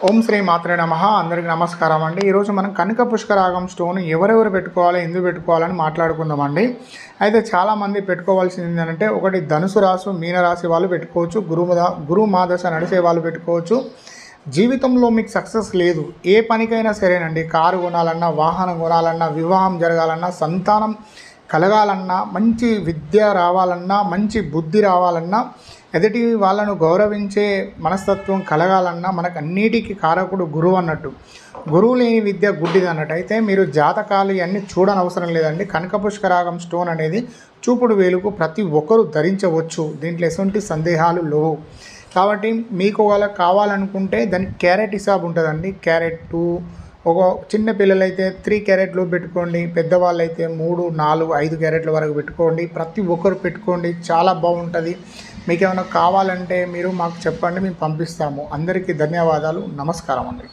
ఓం శ్రీ మాత్రే నమః. అందరికీ నమస్కారం అండి. ఈరోజు మనం కనక పుష్కరాగం స్టోన్ ఎవరెవరు పెట్టుకోవాలి, ఎందుకు పెట్టుకోవాలని మాట్లాడుకుందామండి. అయితే చాలామంది పెట్టుకోవాల్సింది ఏంటంటే, ఒకటి ధనుసు రాశి మీనరాశి వాళ్ళు పెట్టుకోవచ్చు, గురు మాదశ నడిచే వాళ్ళు పెట్టుకోవచ్చు. జీవితంలో మీకు సక్సెస్ లేదు, ఏ పనికైనా సరేనండి, కారు కొనాలన్నా, వాహనం కొనాలన్నా, వివాహం జరగాలన్నా, సంతానం కలగాలన్నా, మంచి విద్య రావాలన్నా, మంచి బుద్ధి రావాలన్నా, ఎదుటి వాళ్ళను గౌరవించే మనస్తత్వం కలగాలన్నా మనకు అన్నిటికీ కారకుడు గురువు అన్నట్టు. గురువు లేని విద్య గుడ్డిది అన్నట్టు. అయితే మీరు జాతకాలు ఇవన్నీ చూడనవసరం లేదండి. కనక పుష్కరాగం స్టోన్ అనేది చూపుడు వేలుకు ప్రతి ఒక్కరూ ధరించవచ్చు, దీంట్లో ఎటువంటి సందేహాలు లేవు. కాబట్టి మీకు వాళ్ళకి కావాలనుకుంటే దానికి క్యారెట్ హిసాబ్ ఉంటుందండి. క్యారెట్ ఒక చిన్న పిల్లలైతే 3 క్యారెట్లు పెట్టుకోండి, పెద్దవాళ్ళు అయితే 3, 4, 5 క్యారెట్ల వరకు పెట్టుకోండి. ప్రతి ఒక్కరు పెట్టుకోండి, చాలా బాగుంటుంది. మీకు ఏమైనా కావాలంటే మీరు మాకు చెప్పండి, మేము పంపిస్తాము. అందరికీ ధన్యవాదాలు. నమస్కారం అండి.